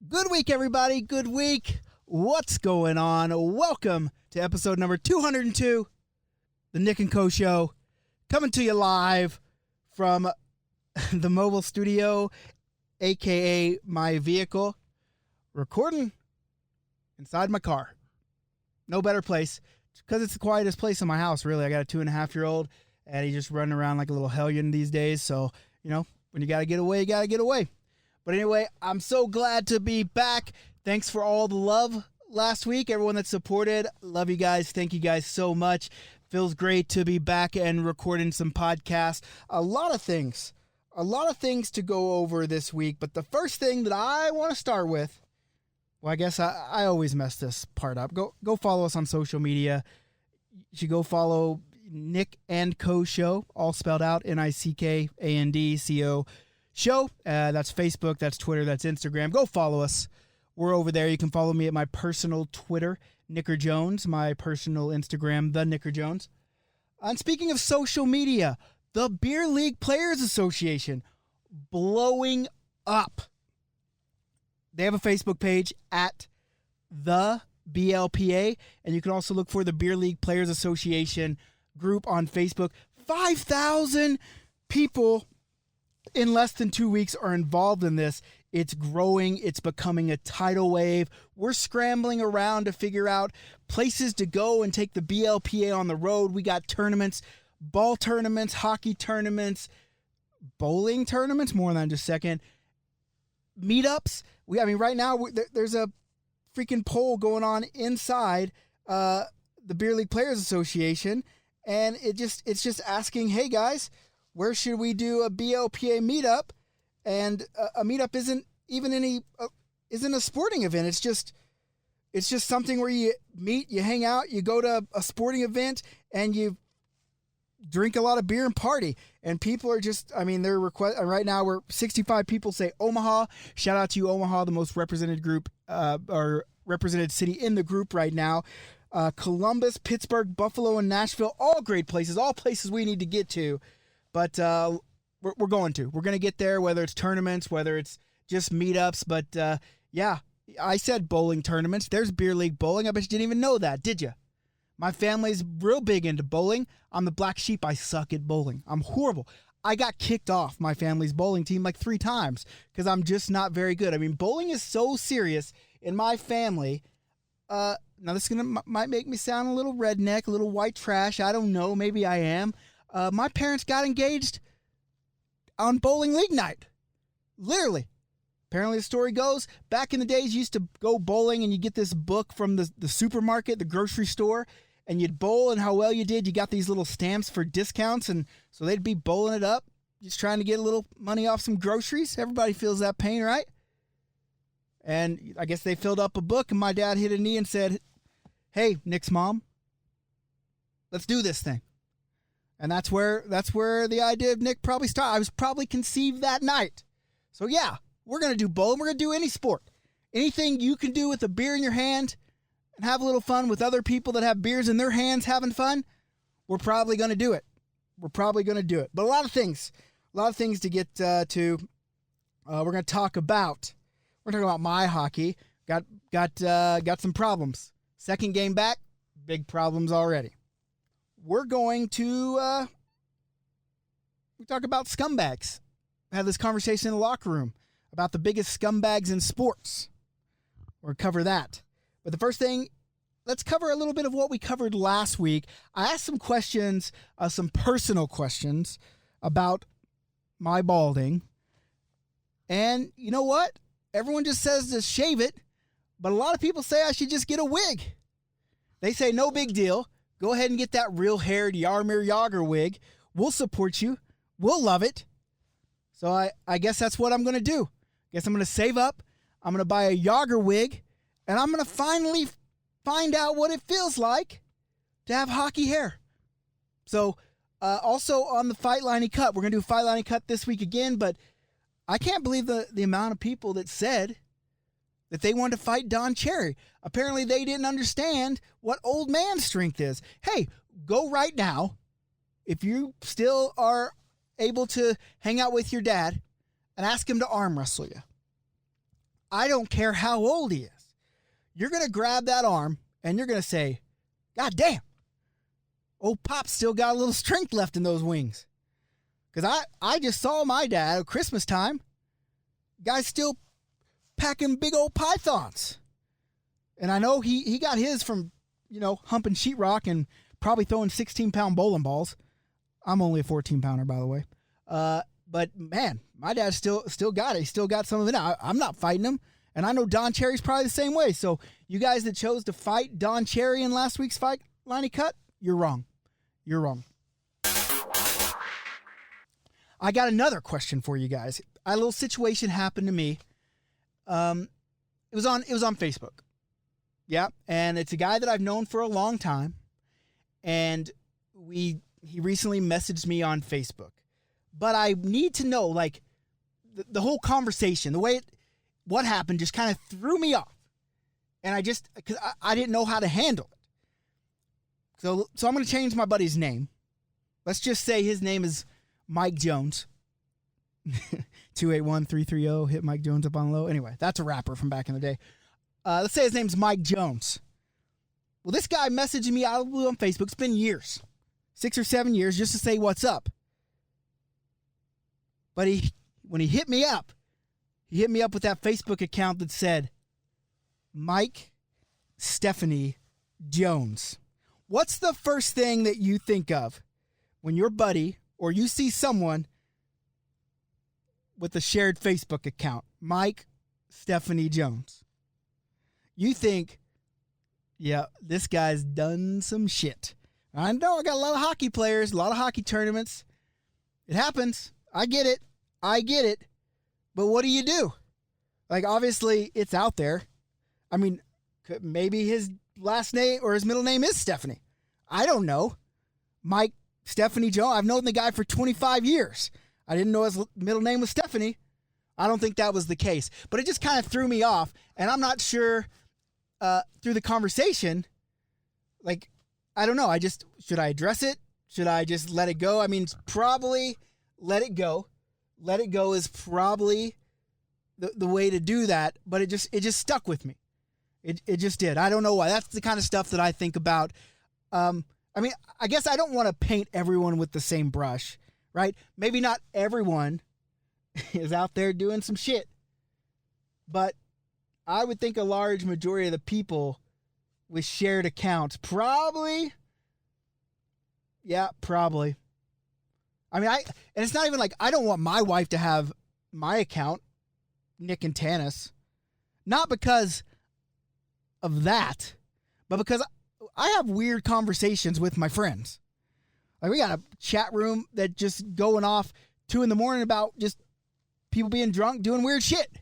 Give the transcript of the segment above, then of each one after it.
Good week, everybody. Good week. What's going on? Welcome to episode number 202, the Nick and Co Show, coming to you live from the mobile studio, aka my vehicle, recording inside my car. No better place, because it's the quietest place in my house, really. I got a 2.5-year-old, and he's just running around like a little hellion these days. So, you know, when you got to get away, you got to get away. But anyway, I'm so glad to be back. Thanks for all the love last week. Everyone that supported, love you guys. Thank you guys so much. Feels great to be back and recording some podcasts. A lot of things to go over this week. But the first thing that I want to start with, well, I guess I always mess this part up. Go follow us on social media. You should go follow Nick and Co Show, all spelled out, NICKANDCO Show. That's Facebook, that's Twitter, that's Instagram. Go follow us. We're over there. You can follow me at my personal Twitter, Nicker Jones, my personal Instagram, the Nicker Jones. And speaking of social media, the Beer League Players Association blowing up. They have a Facebook page at the BLPA, and you can also look for the Beer League Players Association group on Facebook. 5,000 people in less than 2 weeks are involved in this. It's growing. It's becoming a tidal wave. We're scrambling around to figure out places to go and take the BLPA on the road. We got tournaments, ball tournaments, hockey tournaments, bowling tournaments, more than just a second, meetups. Right now there's a freaking poll going on inside the Beer League Players Association, and it's just asking, hey guys, where should we do a BLPA meetup? And a meetup isn't a sporting event. It's just something where you meet, you hang out, you go to a sporting event, and you drink a lot of beer and party. And people are just, they're right now we're 65 people say Omaha. Shout out to you, Omaha, the most represented group or represented city in the group right now. Columbus, Pittsburgh, Buffalo, and Nashville, all great places, all places we need to get to. But we're going to get there, whether it's tournaments, whether it's just meetups. But yeah, I said bowling tournaments. There's Beer League Bowling. I bet you didn't even know that, did you? My family's real big into bowling. I'm the black sheep. I suck at bowling. I'm horrible. I got kicked off my family's bowling team like 3 times because I'm just not very good. Bowling is so serious in my family. Now this might make me sound a little redneck, a little white trash. I don't know. Maybe I am. My parents got engaged on bowling league night. Literally. Apparently the story goes, back in the days, you used to go bowling and you get this book from the supermarket, the grocery store, and you'd bowl, and how well you did. You got these little stamps for discounts, and so they'd be bowling it up, just trying to get a little money off some groceries. Everybody feels that pain, right? And I guess they filled up a book, and my dad hit a knee and said, hey, Nick's mom, let's do this thing. And that's where the idea of Nick probably started. I was probably conceived that night. So yeah, we're going to do bowling. We're going to do any sport. Anything you can do with a beer in your hand and have a little fun with other people that have beers in their hands having fun, we're probably going to do it. But a lot of things to get to. We're going to talk about. We're talking about my hockey. Got some problems. Second game back, big problems already. We're going to we talk about scumbags. I had this conversation in the locker room about the biggest scumbags in sports. We'll cover that. But the first thing, let's cover a little bit of what we covered last week. I asked some questions, some personal questions about my balding. And you know what? Everyone just says to shave it, but a lot of people say I should just get a wig. They say no big deal. Go ahead and get that real-haired Jaromir Jagr wig. We'll support you. We'll love it. So I guess that's what I'm going to do. I guess I'm going to save up. I'm going to buy a Jagr wig, and I'm going to finally find out what it feels like to have hockey hair. So also on the Fight Liney Cut, we're going to do a Fight Liney Cut this week again, but I can't believe the amount of people that said that they wanted to fight Don Cherry. Apparently they didn't understand what old man strength is. Hey, go right now. If you still are able to hang out with your dad and ask him to arm wrestle you. I don't care how old he is. You're going to grab that arm and you're going to say, God damn, old Pop's still got a little strength left in those wings. Because I just saw my dad at Christmas time. Guy's still packing big old pythons. And I know he got his from, humping sheetrock and probably throwing 16-pound bowling balls. I'm only a 14-pounder, by the way. But, man, my dad still got it. He still got some of it. I'm not fighting him. And I know Don Cherry's probably the same way. So you guys that chose to fight Don Cherry in last week's Fight Liney Cut, you're wrong. You're wrong. I got another question for you guys. A little situation happened to me. It was on Facebook. Yeah, and it's a guy that I've known for a long time. And he recently messaged me on Facebook. But I need to know, like, the whole conversation, the way what happened just kind of threw me off. And because I didn't know how to handle it. So I'm going to change my buddy's name. Let's just say his name is Mike Jones. 281-330, hit Mike Jones up on low. Anyway, that's a rapper from back in the day. Let's say his name's Mike Jones. Well, this guy messaged me out of the blue on Facebook. It's been years, 6 or 7 years, just to say what's up. But when he hit me up with that Facebook account that said, Mike Stephanie Jones. What's the first thing that you think of when your buddy or you see someone with a shared Facebook account, Mike Stephanie Jones? You think, yeah, this guy's done some shit. I know I got a lot of hockey players, a lot of hockey tournaments. It happens. I get it. But what do you do? Like, obviously, it's out there. I mean, maybe his last name or his middle name is Stephanie. I don't know. Mike Stephanie Jones. I've known the guy for 25 years. I didn't know his middle name was Stephanie. I don't think that was the case. But it just kind of threw me off. And I'm not sure through the conversation, like, I don't know. Should I address it? Should I just let it go? I mean, probably let it go. Let it go is probably the way to do that. But it just stuck with me. It just did. I don't know why. That's the kind of stuff that I think about. I mean, I guess I don't want to paint everyone with the same brush, right? Maybe not everyone is out there doing some shit. But I would think a large majority of the people with shared accounts probably. I mean, and it's not even like I don't want my wife to have my account, Nick and Tanis. Not because of that, but because I have weird conversations with my friends. Like, we got a chat room that just going off 2 a.m. about just people being drunk, doing weird shit.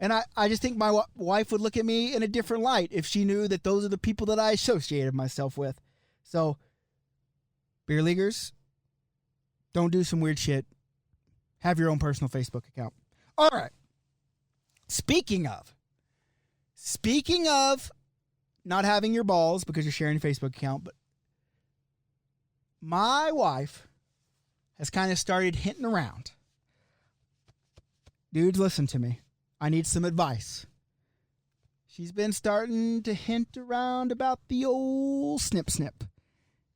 And I just think my wife would look at me in a different light if she knew that those are the people that I associated myself with. So, beer leaguers, don't do some weird shit. Have your own personal Facebook account. All right. Speaking of not having your balls because you're sharing a Facebook account, but my wife has kind of started hinting around. Dudes, listen to me. I need some advice. She's been starting to hint around about the old snip.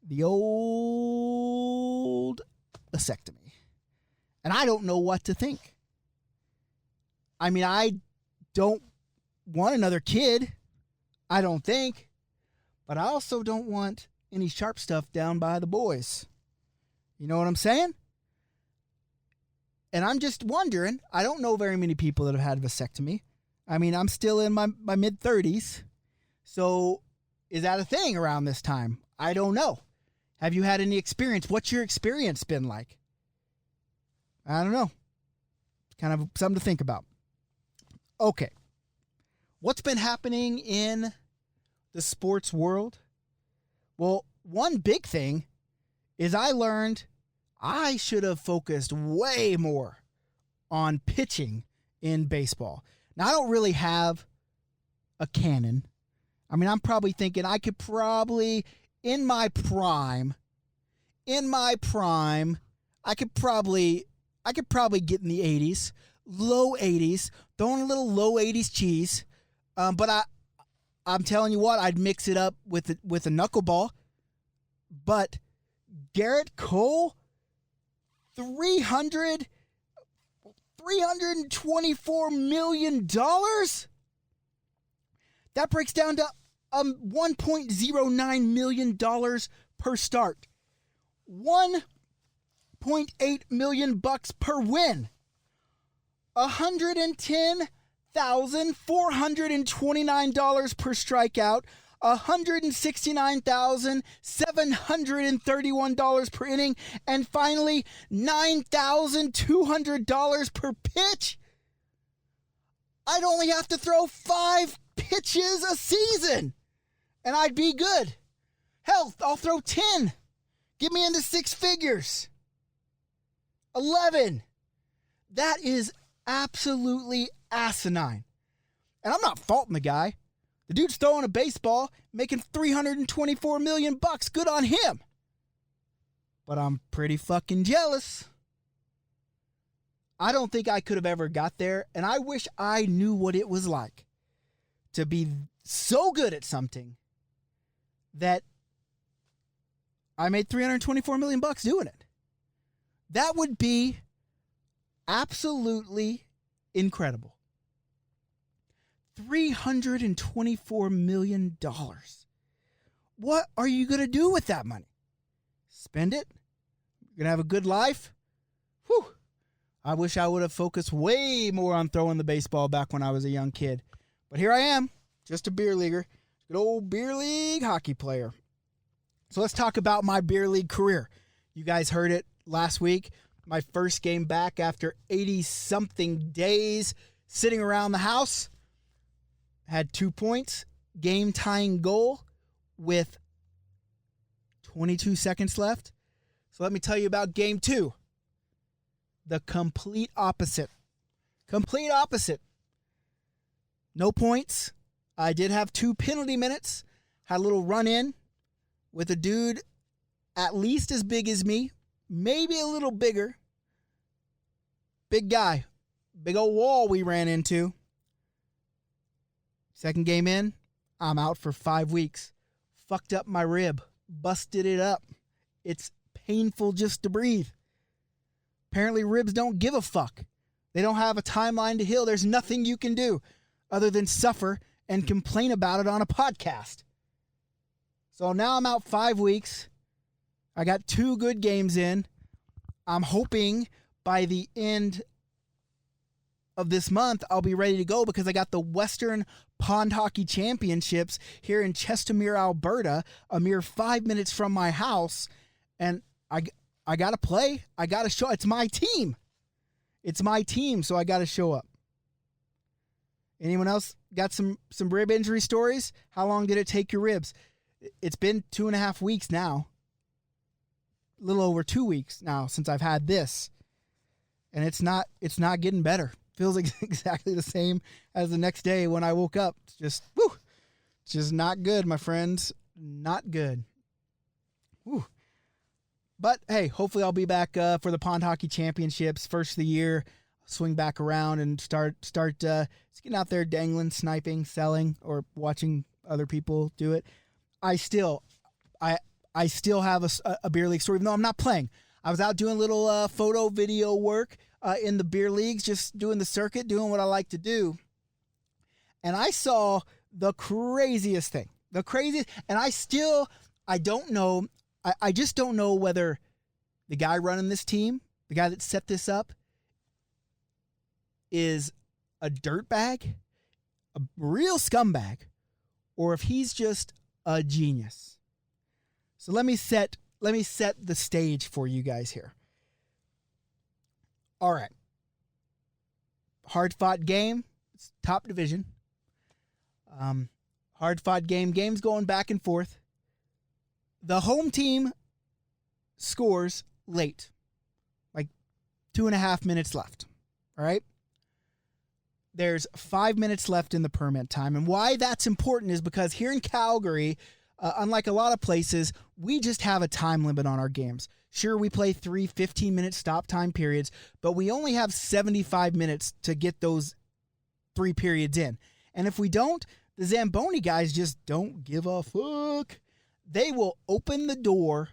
The old vasectomy. And I don't know what to think. I mean, I don't want another kid. I don't think. But I also don't want any sharp stuff down by the boys. You know what I'm saying? And I'm just wondering, I don't know very many people that have had a vasectomy. I mean, I'm still in my mid-30s. So is that a thing around this time? I don't know. Have you had any experience? What's your experience been like? I don't know. Kind of something to think about. Okay. What's been happening in the sports world? Well, one big thing is I learned I should have focused way more on pitching in baseball. Now, I don't really have a cannon. I mean, I'm probably thinking I could probably, in my prime, I could probably get in the 80s. low 80s, throwing a little low 80s cheese. But I'm telling you what, I'd mix it up with a knuckleball. But Garrett Cole, $324 million? That breaks down to $1.09 million per start. $1.8 million per win. $110,429 per strikeout. $169,731 per inning. And finally, $9,200 per pitch. I'd only have to throw 5 pitches a season, and I'd be good. Hell, I'll throw 10. Get me into 6 figures. 11. That is absolutely asinine. And I'm not faulting the guy. The dude's throwing a baseball, making $324 million. Good on him. But I'm pretty fucking jealous. I don't think I could have ever got there, and I wish I knew what it was like to be so good at something that I made $324 million doing it. That would be absolutely incredible. $324 million. What are you going to do with that money? Spend it? You're going to have a good life? Whew. I wish I would have focused way more on throwing the baseball back when I was a young kid. But here I am, just a beer leaguer, good old beer league hockey player. So let's talk about my beer league career. You guys heard it last week. My first game back after 80-something days sitting around the house. Had 2 points, game-tying goal with 22 seconds left. So let me tell you about game 2. The complete opposite. Complete opposite. No points. I did have 2 penalty minutes. Had a little run-in with a dude at least as big as me, maybe a little bigger. Big guy. Big old wall we ran into. Second game in, I'm out for 5 weeks. Fucked up my rib. Busted it up. It's painful just to breathe. Apparently ribs don't give a fuck. They don't have a timeline to heal. There's nothing you can do other than suffer and complain about it on a podcast. So now I'm out 5 weeks. I got 2 good games in. I'm hoping by the end of this month, I'll be ready to go because I got the Western Pond Hockey Championships here in Chestermere, Alberta, a mere 5 minutes from my house. And I got to play. I got to show. It's my team. It's my team, so I got to show up. Anyone else got some rib injury stories? How long did it take your ribs? It's been 2.5 weeks now. A little over 2 weeks now since I've had this. And it's not getting better. Feels exactly the same as the next day when I woke up. It's just, it's just not good, my friends. Not good. Whew. But, hey, hopefully I'll be back for the Pond Hockey Championships, first of the year. Swing back around and start getting out there dangling, sniping, selling, or watching other people do it. I still have a beer league story, even though I'm not playing. I was out doing little photo, video work in the beer leagues, just doing the circuit, doing what I like to do. And I saw the craziest thing. And I don't know. I just don't know whether the guy running this team, the guy that set this up, is a dirtbag, a real scumbag, or if he's just a genius. So let me set the stage for you guys here. All right. Hard-fought game. It's top division. Hard-fought game. Game's going back and forth. The home team scores late. Like 2.5 minutes left. All right? There's 5 minutes left in the permit time. And why that's important is because here in Calgary, unlike a lot of places, we just have a time limit on our games. Sure, we play 3 15-minute stop time periods, but we only have 75 minutes to get those 3 periods in. And if we don't, the Zamboni guys just don't give a fuck. They will open the door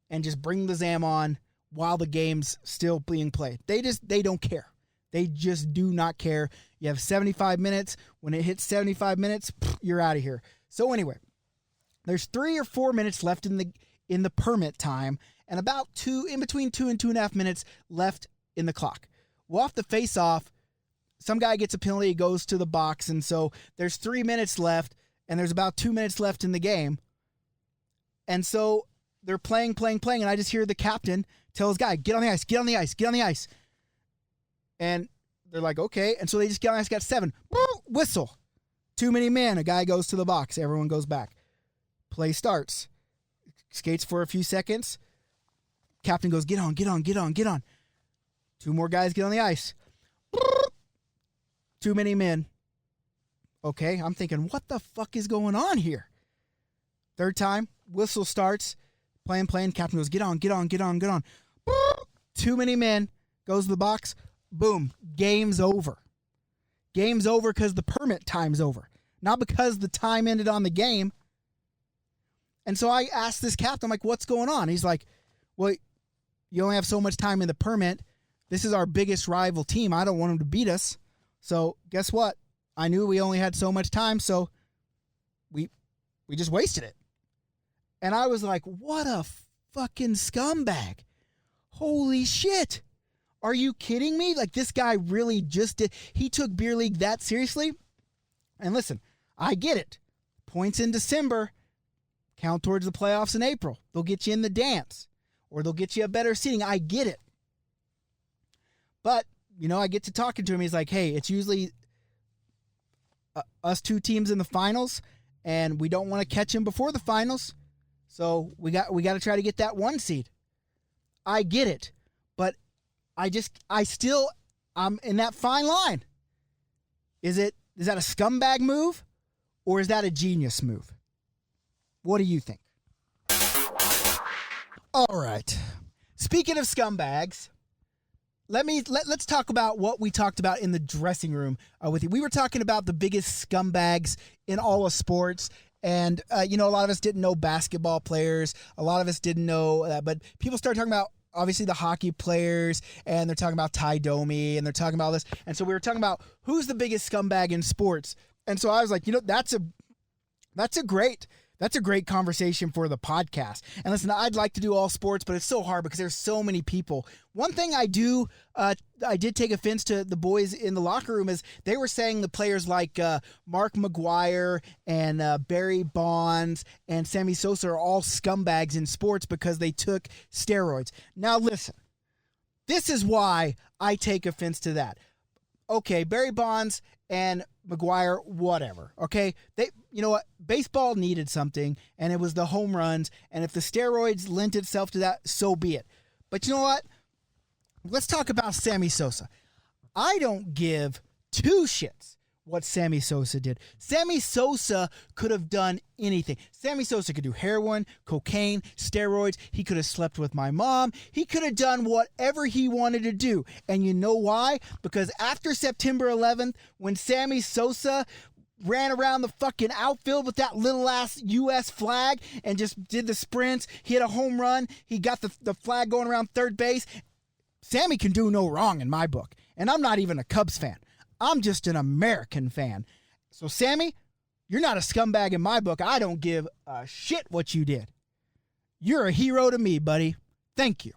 and just bring the Zam on while the game's still being played. They don't care. They just do not care. You have 75 minutes. When it hits 75 minutes, you're out of here. So anyway, there's 3 or 4 minutes left in the permit time, and about in between 2 and 2.5 minutes left in the clock. Well, off the face-off, some guy gets a penalty, goes to the box, and so there's 3 minutes left, and there's about 2 minutes left in the game. And so they're playing, and I just hear the captain tell his guy, get on the ice, get on the ice, get on the ice. And they're like, okay. And so they just get on the ice, got 7. Whistle. Too many men. A guy goes to the box. Everyone goes back. Play starts. Skates for a few seconds. Captain goes, get on, get on, get on, get on. 2 more guys get on the ice. Too many men. Okay, I'm thinking, what the fuck is going on here? Third time, whistle starts. Playing. Captain goes, get on, get on, get on, get on. Too many men. Goes to the box. Boom. Game's over. Game's over because the permit time's over. Not because the time ended on the game. And so I asked this captain, I'm like, what's going on? He's like, well, you only have so much time in the permit. This is our biggest rival team. I don't want them to beat us. So guess what? I knew we only had so much time, so we just wasted it. And I was like, what a fucking scumbag. Holy shit. Are you kidding me? Like, this guy really just did. He took beer league that seriously. And listen, I get it. Points in December count towards the playoffs in April. They'll get you in the dance, or they'll get you a better seating. I get it. But, I get to talking to him. He's like, hey, it's usually us 2 teams in the finals, and we don't want to catch him before the finals. So we got to try to get that 1 seed. I get it. But I'm in that fine line. Is that a scumbag move, or is that a genius move? What do you think? All right. Speaking of scumbags, let's talk about what we talked about in the dressing room with you. We were talking about the biggest scumbags in all of sports. And, a lot of us didn't know basketball players. A lot of us didn't know that. But people started talking about, obviously, the hockey players. And they're talking about Ty Domi. And they're talking about this. And so we were talking about who's the biggest scumbag in sports. And so I was like, that's a great conversation for the podcast. And listen, I'd like to do all sports, but it's so hard because there's so many people. One thing I did take offense to the boys in the locker room is they were saying the players like Mark McGuire and Barry Bonds and Sammy Sosa are all scumbags in sports because they took steroids. Now listen, this is why I take offense to that. Okay, Barry Bonds and McGuire, whatever. Okay, you know what? Baseball needed something, and it was the home runs. And if the steroids lent itself to that, so be it. But you know what? Let's talk about Sammy Sosa. I don't give 2 shits what Sammy Sosa did. Sammy Sosa could have done anything. Sammy Sosa could do heroin, cocaine, steroids. He could have slept with my mom. He could have done whatever he wanted to do. And you know why? Because after September 11th, when Sammy Sosa ran around the fucking outfield with that little ass U.S. flag and just did the sprints, he hit a home run, he got the flag going around third base. Sammy can do no wrong in my book. And I'm not even a Cubs fan. I'm just an American fan. So, Sammy, you're not a scumbag in my book. I don't give a shit what you did. You're a hero to me, buddy. Thank you.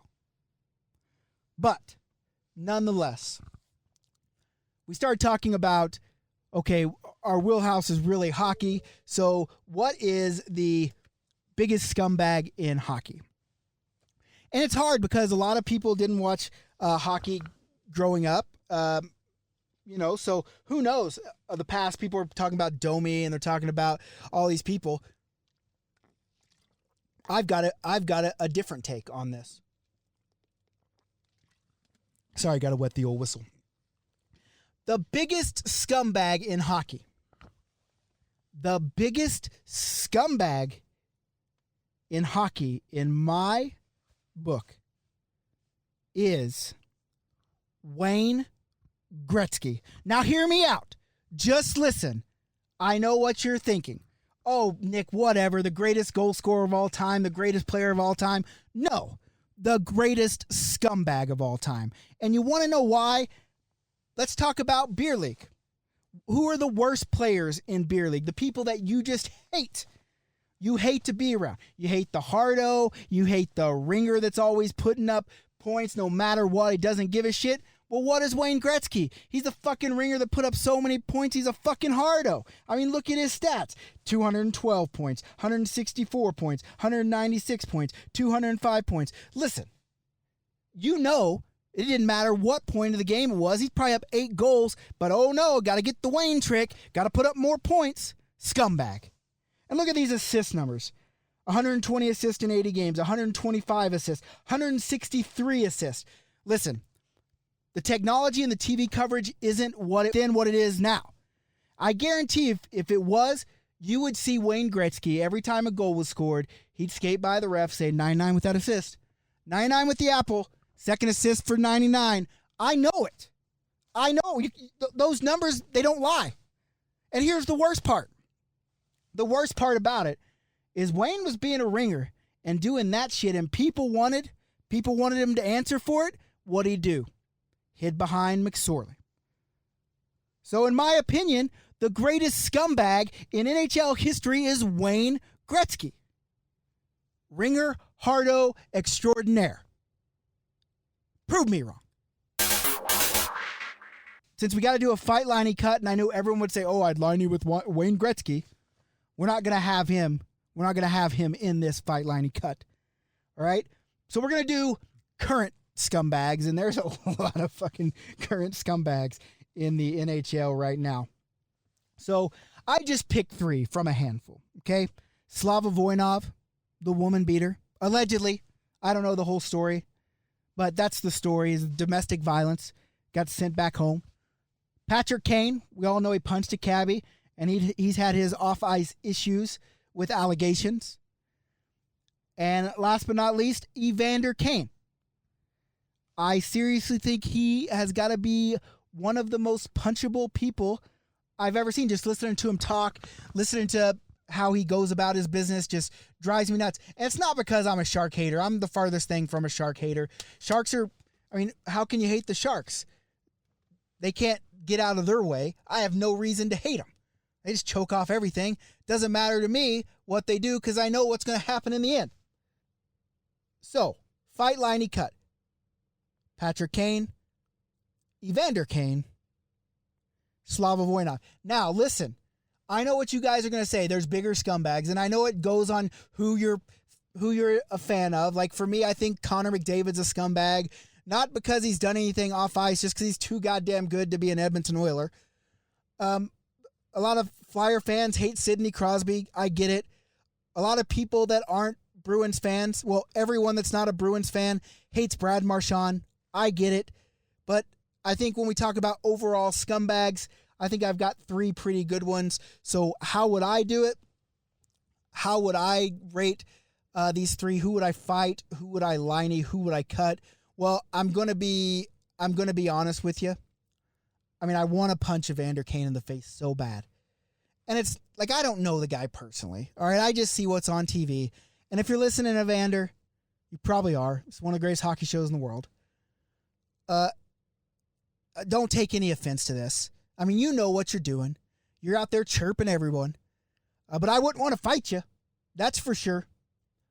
But, nonetheless, we started talking about, okay, our wheelhouse is really hockey. So, what is the biggest scumbag in hockey? And it's hard because a lot of people didn't watch hockey growing up. So who knows? The past, people are talking about Domi and they're talking about all these people. I've got a different take on this. Sorry, got to wet the old whistle. The biggest scumbag in hockey. The biggest scumbag in hockey, in my book, is Wayne Gretzky. Now hear me out. Just listen. I know what you're thinking. Oh, Nick, whatever. The greatest goal scorer of all time, the greatest player of all time. No, the greatest scumbag of all time. And you want to know why? Let's talk about beer league. Who are the worst players in beer league? The people that you just hate. You hate to be around. You hate the hardo. You hate the ringer that's always putting up points no matter what. He doesn't give a shit. Well, what is Wayne Gretzky? He's a fucking ringer that put up so many points. He's a fucking hardo. I mean, look at his stats. 212 points, 164 points, 196 points, 205 points. Listen, you know it didn't matter what point of the game it was. He's probably up 8 goals, but oh no, got to get the Wayne trick. Got to put up more points. Scumbag. And look at these assist numbers. 120 assists in 80 games, 125 assists, 163 assists. Listen, the technology and the TV coverage isn't what it is now. I guarantee if it was, you would see Wayne Gretzky every time a goal was scored, he'd skate by the ref, say 99 with that assist. 99 with the apple, second assist for 99. I know it. I know. Those numbers, they don't lie. And here's the worst part. The worst part about it is Wayne was being a ringer and doing that shit, and people wanted him to answer for it. What'd he do? Hid behind McSorley. So in my opinion, the greatest scumbag in NHL history is Wayne Gretzky. Ringer, hardo, extraordinaire. Prove me wrong. Since we got to do a fight liney cut, and I know everyone would say, oh, I'd line you with Wayne Gretzky. We're not going to have him. We're not going to have him in this fight liney cut. All right? So we're going to do current scumbags, and there's a lot of fucking current scumbags in the NHL right now. So I just picked 3 from a handful, okay? Slava Voinov, the woman beater, allegedly. I don't know the whole story, but that's the story, is domestic violence, got sent back home. Patrick Kane, we all know he punched a cabbie, and he's had his off-ice issues with allegations. And last but not least, Evander Kane. I seriously think he has got to be one of the most punchable people I've ever seen. Just listening to him talk, listening to how he goes about his business just drives me nuts. And it's not because I'm a Shark hater. I'm the farthest thing from a Shark hater. Sharks are, I mean, how can you hate the Sharks? They can't get out of their way. I have no reason to hate them. They just choke off everything. Doesn't matter to me what they do because I know what's going to happen in the end. So, fight liney cut. Patrick Kane, Evander Kane, Slava Voinov. Now, listen, I know what you guys are going to say. There's bigger scumbags, and I know it goes on who you're a fan of. Like, for me, I think Connor McDavid's a scumbag, not because he's done anything off ice, just because he's too goddamn good to be an Edmonton Oiler. A lot of Flyer fans hate Sidney Crosby. I get it. A lot of people that aren't Bruins fans, well, everyone that's not a Bruins fan hates Brad Marchand. I get it. But I think when we talk about overall scumbags, I think I've got 3 pretty good ones. So how would I do it? How would I rate these 3? Who would I fight? Who would I liney? Who would I cut? Well, I'm gonna be honest with you. I mean, I want to punch Evander Kane in the face so bad. And it's like, I don't know the guy personally. All right, I just see what's on TV. And if you're listening to Evander, you probably are. It's one of the greatest hockey shows in the world. Don't take any offense to this. I mean, you know what you're doing. You're out there chirping everyone. But I wouldn't want to fight you. That's for sure.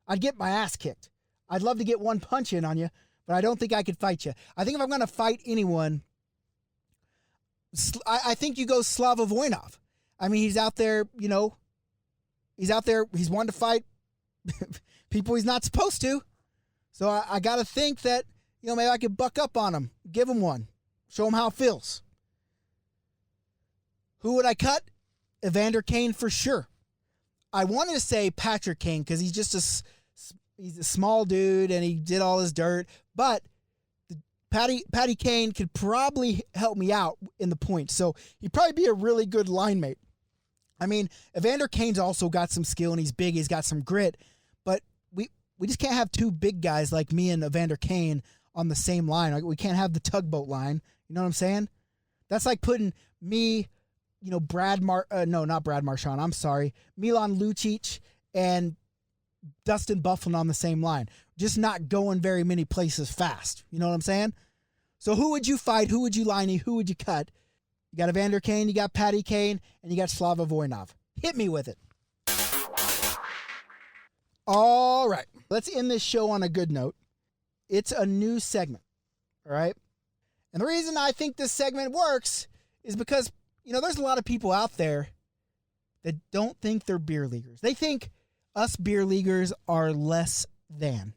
I'd get my ass kicked. I'd love to get one punch in on you, but I don't think I could fight you. I think if I'm going to fight anyone, I think you go Slava Voinov. I mean, he's out there, he's out there. He's wanting to fight people he's not supposed to. So I got to think that, maybe I could buck up on him, give him one, show him how it feels. Who would I cut? Evander Kane for sure. I wanted to say Patrick Kane because he's just he's a small dude and he did all his dirt. But Patty Kane could probably help me out in the points. So he'd probably be a really good line mate. I mean, Evander Kane's also got some skill and he's big. He's got some grit. But we just can't have two big guys like me and Evander Kane on the same line. Like, we can't have the tugboat line. You know what I'm saying? That's like putting me, not Brad Marchand. I'm sorry. Milan Lucic and Dustin Byfuglien on the same line. Just not going very many places fast. You know what I'm saying? So who would you fight? Who would you line? Who would you cut? You got Evander Kane, you got Patty Kane, and you got Slava Voinov. Hit me with it. All right. Let's end this show on a good note. It's a new segment. All right? And the reason I think this segment works is because, there's a lot of people out there that don't think they're beer leaguers. They think us beer leaguers are less than.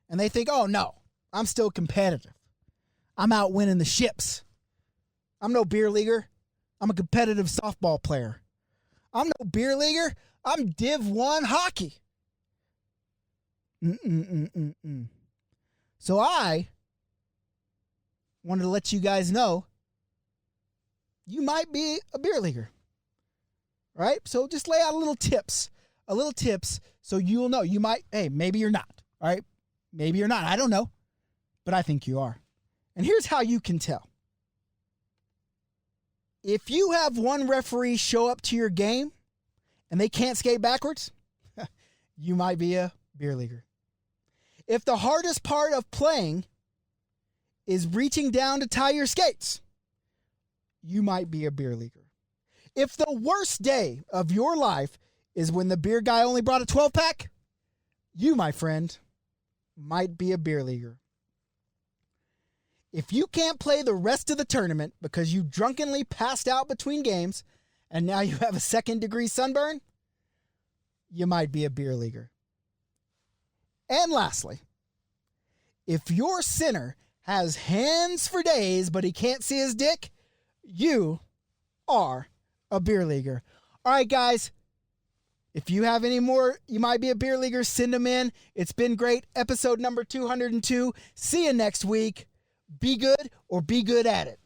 And they think, oh, no, I'm still competitive. I'm out winning the ships. I'm no beer leaguer. I'm a competitive softball player. I'm no beer leaguer. I'm Div 1 hockey. So I wanted to let you guys know you might be a beer leaguer. Right? So just lay out a little tips so you'll know. You might, maybe you're not. All right? Maybe you're not. I don't know. But I think you are. And here's how you can tell. If you have one referee show up to your game and they can't skate backwards, you might be a beer leaguer. If the hardest part of playing is reaching down to tie your skates, you might be a beer leaguer. If the worst day of your life is when the beer guy only brought a 12-pack, you, my friend, might be a beer leaguer. If you can't play the rest of the tournament because you drunkenly passed out between games and now you have a second-degree sunburn, you might be a beer leaguer. And lastly, if your sinner has hands for days but he can't see his dick, you are a beer leaguer. All right, guys. If you have any more, you might be a beer leaguer, send them in. It's been great. Episode number 202. See you next week. Be good or be good at it.